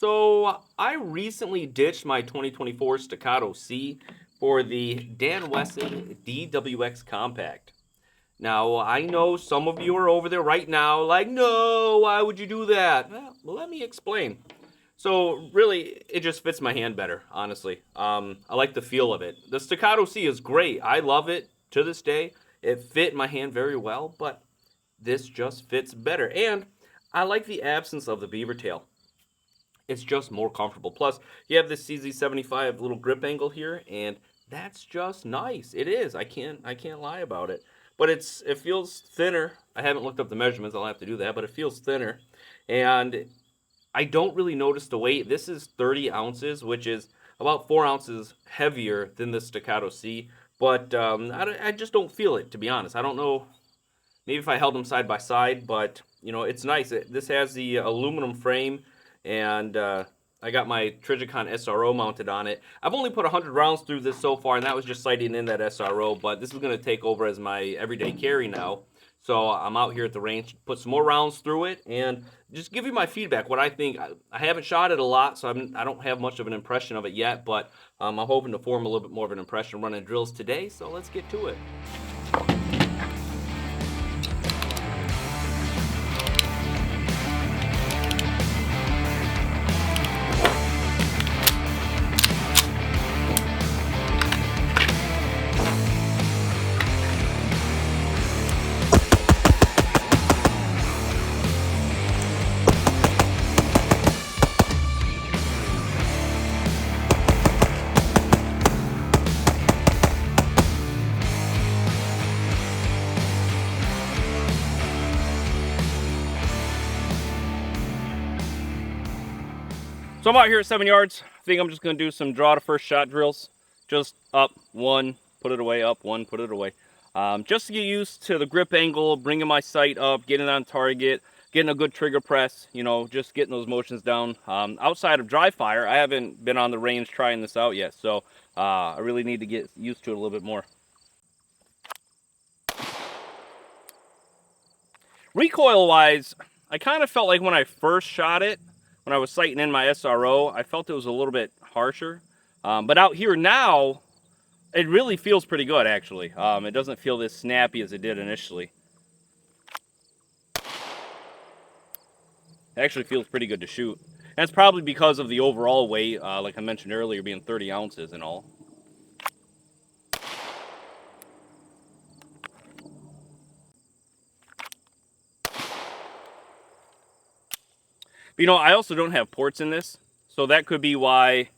So I recently ditched my 2024 Staccato C for the Dan Wesson DWX Compact. Now, I know some of you are over there right now like, no, why would you do that? Well, let me explain. So, really, it just fits my hand better, honestly. I like the feel of it. The Staccato C is great. I love it to this day. It fit my hand very well, but this just fits better. And I like the absence of the beaver tail. It's just more comfortable. Plus, you have this CZ75 little grip angle here, and that's just nice. It is. I can't lie about it. But it feels thinner. I haven't looked up the measurements. I'll have to do that. But it feels thinner, and I don't really notice the weight. This is 30 ounces, which is about 4 ounces heavier than the Staccato C. But I just don't feel it, to be honest. I don't know. Maybe if I held them side by side, but it's nice. This has the aluminum frame, and I got my Trigicon SRO mounted on it. I've only put 100 rounds through this so far, and that was just sighting in that SRO, but this is going to take over as my everyday carry now. So I'm out here at the range, put some more rounds through it, and just give you my feedback, what I think. I haven't shot it a lot, so I don't have much of an impression of it yet, but I'm hoping to form a little bit more of an impression running drills today, so let's get to it. So I'm out here at 7 yards. I think I'm just going to do some draw to first shot drills. Just up, one, put it away, up, one, put it away. Just to get used to the grip angle, bringing my sight up, getting on target, getting a good trigger press, just getting those motions down. Outside of dry fire, I haven't been on the range trying this out yet, so I really need to get used to it a little bit more. Recoil-wise, I kind of felt like when I first shot it, when I was sighting in my SRO, I felt it was a little bit harsher. But out here now, it really feels pretty good, actually. It doesn't feel this snappy as it did initially. It actually feels pretty good to shoot. That's probably because of the overall weight, like I mentioned earlier, being 30 ounces and all. But, I also don't have ports in this, so that could be why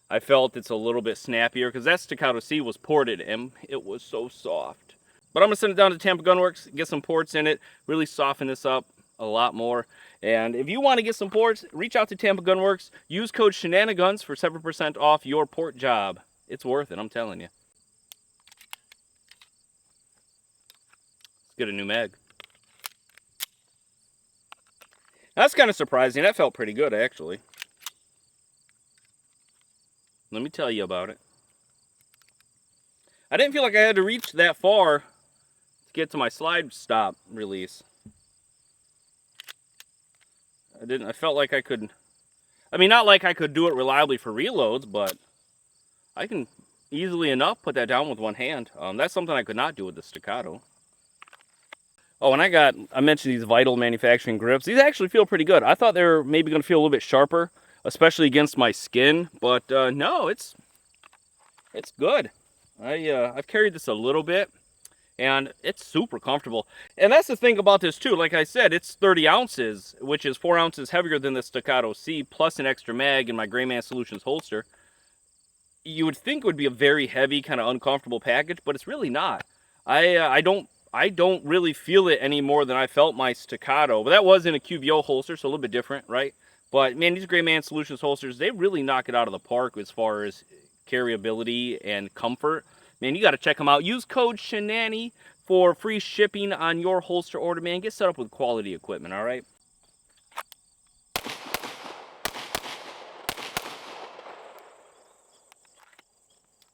I felt it's a little bit snappier, because that Staccato C was ported and it was so soft. But I'm going to send it down to Tampa Gunworks, get some ports in it, really soften this up a lot more. And if you want to get some ports, reach out to Tampa Gunworks. Use code Shenanigans for 7% off your port job. It's worth it, I'm telling you. Let's get a new mag. That's kind of surprising. That felt pretty good, actually. Let me tell you about it. I didn't feel like I had to reach that far to get to my slide stop release. I felt like I could, not like I could do it reliably for reloads, but I can easily enough put that down with one hand. That's something I could not do with the Staccato. Oh, and I mentioned these Vital manufacturing grips. These actually feel pretty good. I thought they were maybe going to feel a little bit sharper, especially against my skin, but no, it's good. I've carried this a little bit, and it's super comfortable. And that's the thing about this too. Like I said, it's 30 ounces, which is 4 ounces heavier than the Staccato C, plus an extra mag in my Grayman Solutions holster. You would think it would be a very heavy, kind of uncomfortable package, but it's really not. I don't really feel it any more than I felt my Staccato. But that was in a QVO holster, so a little bit different, right? But, man, these Grayman Solutions holsters, they really knock it out of the park as far as carryability and comfort. Man, you got to check them out. Use code SHENANY for free shipping on your holster order, man. Get set up with quality equipment, all right?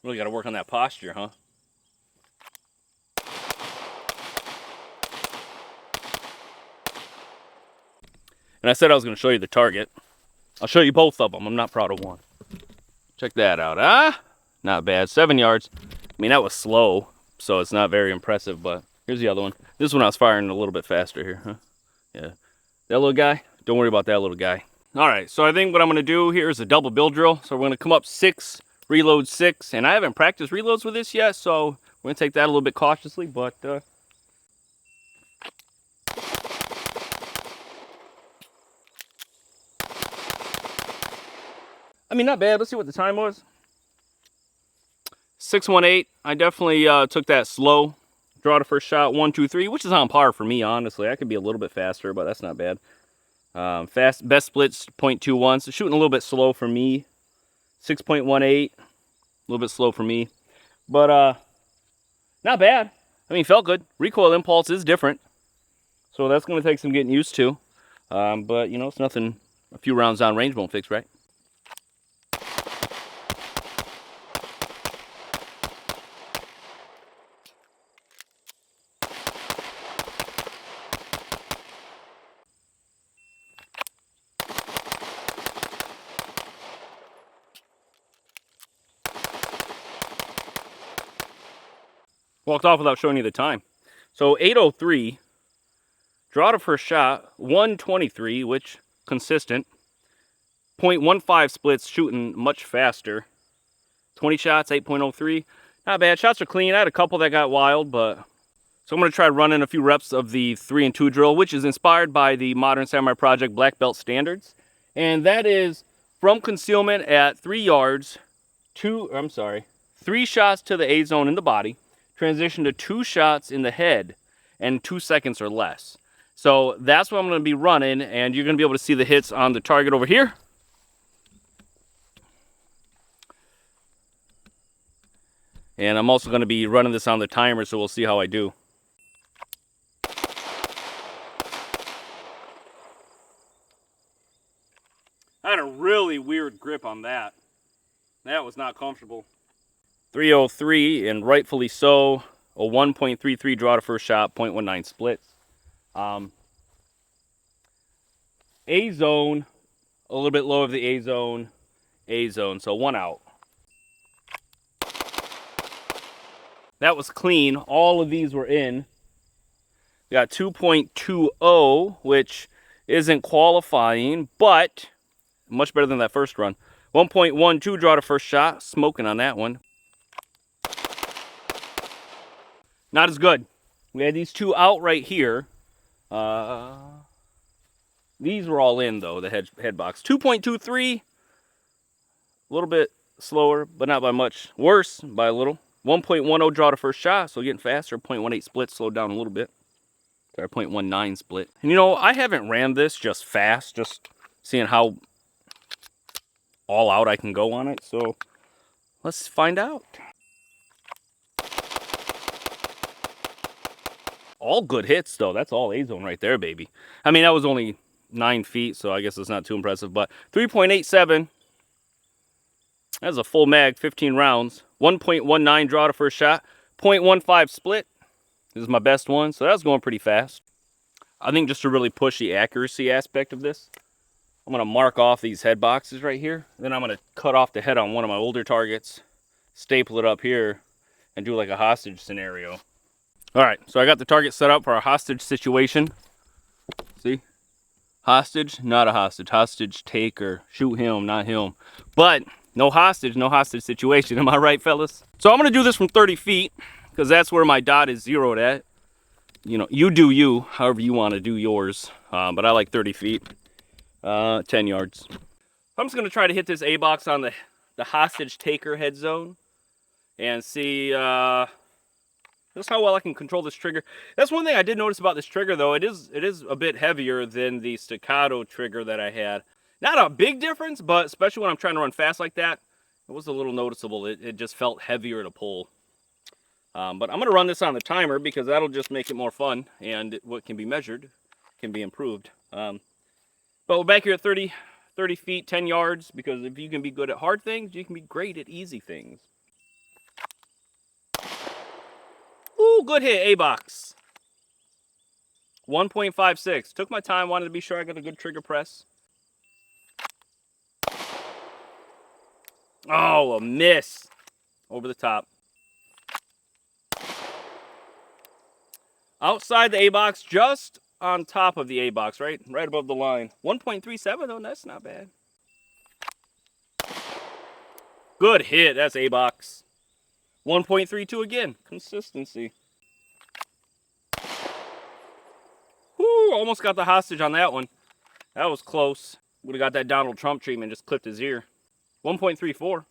Really got to work on that posture, huh? And I said I was going to show you the target. I'll show you both of them. I'm not proud of one. Check that out. Ah, not bad. 7 yards. I mean, that was slow, so it's not very impressive, but here's the other one. This one I was firing a little bit faster here, huh? Yeah. That little guy, don't worry about that little guy. All right, so I think what I'm gonna do here is a double bill drill. So we're gonna come up 6, reload 6, and I haven't practiced reloads with this yet, so we're gonna take that a little bit cautiously, but I mean, not bad. Let's see what the time was. 6:18. I definitely took that slow. Draw the first shot, 1, 2, 3, which is on par for me, honestly. I could be a little bit faster, but that's not bad. Best splits 0.21, so shooting a little bit slow for me. 6.18, a little bit slow for me, but not bad. I mean, felt good. Recoil impulse is different, so that's going to take some getting used to. But you know, it's nothing. A few rounds down range won't fix, right? Walked off without showing you the time. So 8:03, draw the first shot, 1:23, which consistent. 0.15 splits, shooting much faster. 20 shots, 8.03. Not bad. Shots are clean. I had a couple that got wild, but so I'm going to try running a few reps of the 3 and 2 drill, which is inspired by the Modern Samurai Project Black Belt Standards. And that is from concealment at 3 yards, 3 shots to the A zone in the body, transition to 2 shots in the head, and 2 seconds or less. So that's what I'm going to be running, and you're going to be able to see the hits on the target over here. And I'm also going to be running this on the timer, so we'll see how I do. I had a really weird grip on that. That was not comfortable. 3:03, and rightfully so. A 1.33 draw to first shot, 0.19 splits. A zone, a little bit low of the A zone, so 1 out. That was clean. All of these were in. We got 2.20, which isn't qualifying, but much better than that first run. 1.12 draw to first shot, smoking on that one. Not as good. We had these 2 out right here. These were all in though, the head box. 2.23, a little bit slower, but not by much. Worse by a little. 1.10 draw to first shot, so getting faster. 0.18 split, slowed down a little bit. Sorry, 0.19 split. And you know, I haven't ran this just fast, just seeing how all out I can go on it. So let's find out. All good hits though. That's all A zone right there, baby. I mean, that was only 9 feet, so I guess it's not too impressive, but 3.87. That's a full mag, 15 rounds. 1.19 draw to first shot, 0.15 split. This is my best one, so that's going pretty fast. I think just to really push the accuracy aspect of this, I'm going to mark off these head boxes right here. Then I'm going to cut off the head on one of my older targets, staple it up here, and do like a hostage scenario. All right, so I got the target set up for a hostage situation. See? Hostage, not a hostage. Hostage taker. Shoot him, not him. But no hostage situation. Am I right, fellas? So I'm going to do this from 30 feet because that's where my dot is zeroed at. You know, you do you, however you want to do yours. But I like 30 feet. 10 yards. I'm just going to try to hit this A box on the hostage taker head zone and see just how well I can control this trigger. That's one thing I did notice about this trigger, though. It is a bit heavier than the Staccato trigger that I had. Not a big difference, but especially when I'm trying to run fast like that, it was a little noticeable. It just felt heavier to pull. But I'm going to run this on the timer because that'll just make it more fun, and what can be measured can be improved. But we're back here at 30 feet, 10 yards, because if you can be good at hard things, you can be great at easy things. Ooh, good hit, A-box. 1.56. Took my time, wanted to be sure I got a good trigger press. Oh, a miss. Over the top. Outside the A-box, just on top of the A-box, right? Right above the line. 1.37 though, that's not bad. Good hit, that's A-box. 1.32 again, consistency. Whoo, almost got the hostage on that one. That was close. Would have got that Donald Trump treatment, just clipped his ear. 1.34.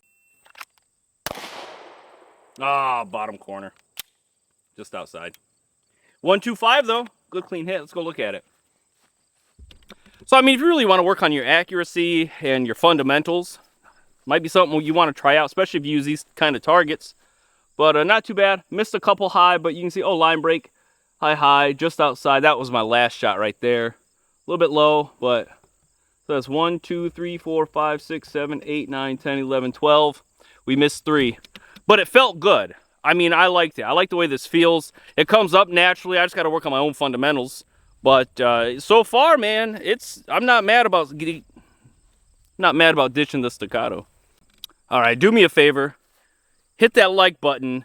Ah, bottom corner. Just outside. 125 though. Good clean hit. Let's go look at it. So, I mean, if you really want to work on your accuracy and your fundamentals, might be something you want to try out, especially if you use these kind of targets. But not too bad. Missed a couple high, but you can see, oh, line break. High, just outside. That was my last shot right there. A little bit low, but so that's 1, 2, 3, 4, 5, 6, 7, 8, 9, 10, 11, 12. We missed 3. But it felt good. I mean, I liked it. I like the way this feels. It comes up naturally. I just got to work on my own fundamentals. But so far, man, I'm not mad about ditching the staccato. All right, do me a favor. Hit that like button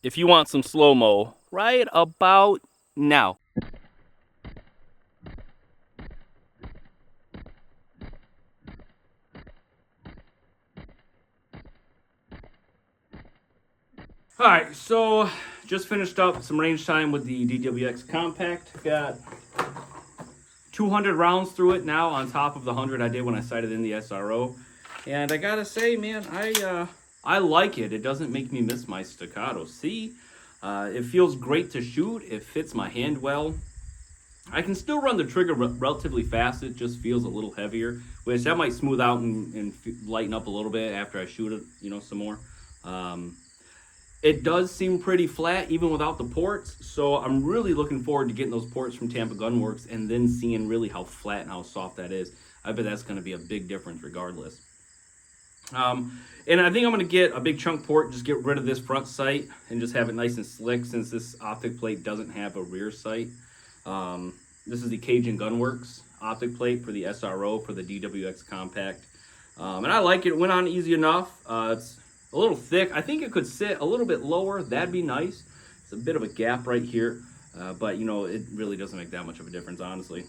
if you want some slow-mo right about now. All right, so just finished up some range time with the DWX Compact. Got 200 rounds through it now on top of the 100 I did when I sighted in the SRO. And I gotta say, man, I like it. It doesn't make me miss my Staccato C. It feels great to shoot. It fits my hand well. I can still run the trigger relatively fast. It just feels a little heavier, which that might smooth out and lighten up a little bit after I shoot it, some more. It does seem pretty flat even without the ports, so I'm really looking forward to getting those ports from Tampa Gun Works and then seeing really how flat and how soft that is. I bet that's going to be a big difference regardless. And I think I'm going to get a big chunk port, just get rid of this front sight and just have it nice and slick since this optic plate doesn't have a rear sight. This is the Cajun Gunworks optic plate for the SRO for the DWX Compact. And I like it. It went on easy enough. It's a little thick. I think it could sit a little bit lower. That'd be nice. It's a bit of a gap right here. But, it really doesn't make that much of a difference, honestly.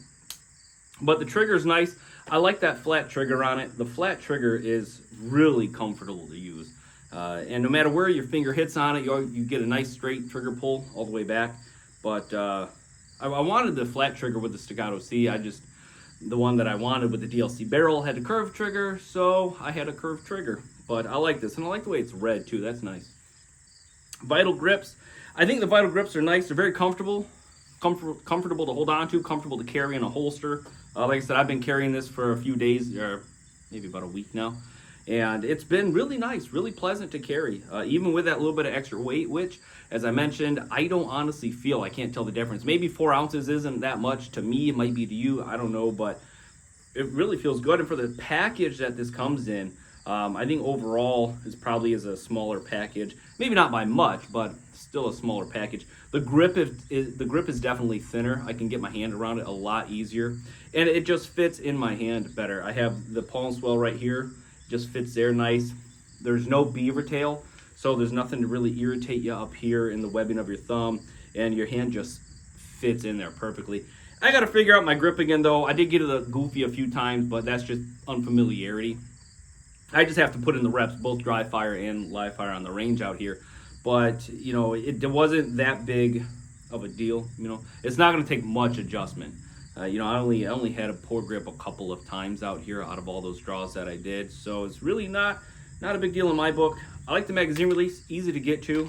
But the trigger's nice. I like that flat trigger on it. The flat trigger is really comfortable to use. And no matter where your finger hits on it, you get a nice straight trigger pull all the way back. But I wanted the flat trigger with the Staccato C. The one that I wanted with the DLC barrel had a curved trigger, so I had a curved trigger. But I like this, and I like the way it's red too. That's nice. Vital grips. I think the Vital grips are nice. They're very comfortable to hold on to, comfortable to carry in a holster. Like I said, I've been carrying this for a few days, or maybe about a week now. And it's been really nice, really pleasant to carry, even with that little bit of extra weight, which, as I mentioned, I don't honestly feel. I can't tell the difference. Maybe 4 ounces isn't that much to me. It might be to you. I don't know, but it really feels good. And for the package that this comes in, I think overall is probably a smaller package. Maybe not by much, but still a smaller package. The grip is definitely thinner. I can get my hand around it a lot easier, and it just fits in my hand better. I have the palm swell right here. Just fits there nice. There's no beaver tail, so there's nothing to really irritate you up here in the webbing of your thumb, and your hand just fits in there perfectly. I got to figure out my grip again, though. I did get it goofy a few times, but that's just unfamiliarity. I just have to put in the reps, both dry fire and live fire on the range out here. But, it wasn't that big of a deal. It's not going to take much adjustment. I only had a poor grip a couple of times out here out of all those draws that I did. So it's really not a big deal in my book. I like the magazine release, easy to get to.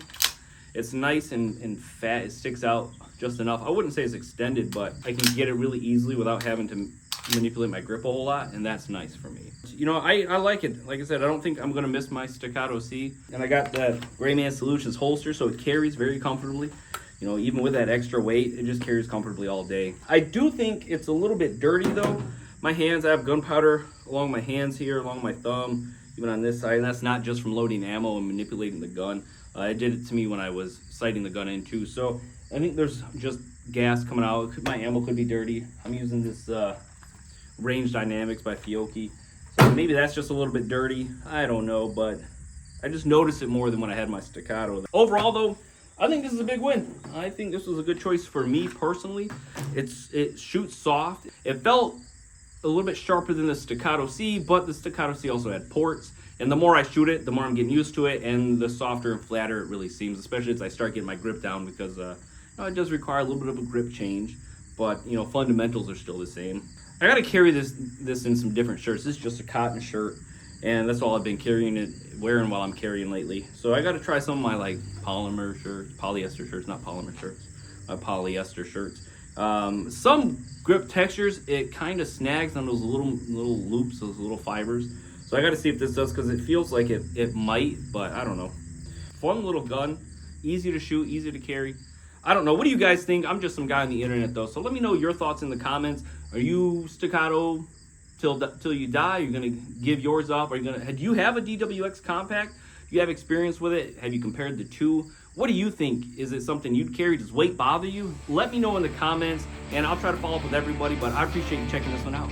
It's nice and fat. It sticks out just enough. I wouldn't say it's extended, but I can get it really easily without having to manipulate my grip a whole lot, and that's nice for me. I like it. Like I said, I don't think I'm going to miss my Staccato C. And I got that Gray Man Solutions holster, so it carries very comfortably. Even with that extra weight, it just carries comfortably all day. I do think it's a little bit dirty, though. My hands, I have gunpowder along my hands here, along my thumb, even on this side. And that's not just from loading ammo and manipulating the gun. It did it to me when I was sighting the gun in, too. So I think there's just gas coming out. My ammo could be dirty. I'm using this Range Dynamics by Fiocchi. Maybe that's just a little bit dirty. I don't know, but I just noticed it more than when I had my Staccato. Overall, though, I think this is a big win. I think this was a good choice for me personally. It shoots soft. It felt a little bit sharper than the Staccato C, but the Staccato C also had ports. And the more I shoot it, the more I'm getting used to it, and the softer and flatter it really seems, especially as I start getting my grip down, because it does require a little bit of a grip change, but fundamentals are still the same. I gotta carry this in some different shirts. This is just a cotton shirt, and that's all I've been wearing while I'm carrying lately. So I gotta try some of my like polyester shirts, not polymer shirts, polyester shirts. Some grip textures, it kind of snags on those little loops, those little fibers. So I got to see if this does, because it feels like it might, but I don't know. Fun little gun, easy to shoot, easy to carry. I don't know. What do you guys think? I'm just some guy on the internet though, so let me know your thoughts in the comments. Are you Staccato till you die? Are you gonna give yours up? Do you have a DWX Compact? Do you have experience with it? Have you compared the two? What do you think? Is it something you'd carry? Does weight bother you? Let me know in the comments, and I'll try to follow up with everybody, but I appreciate you checking this one out.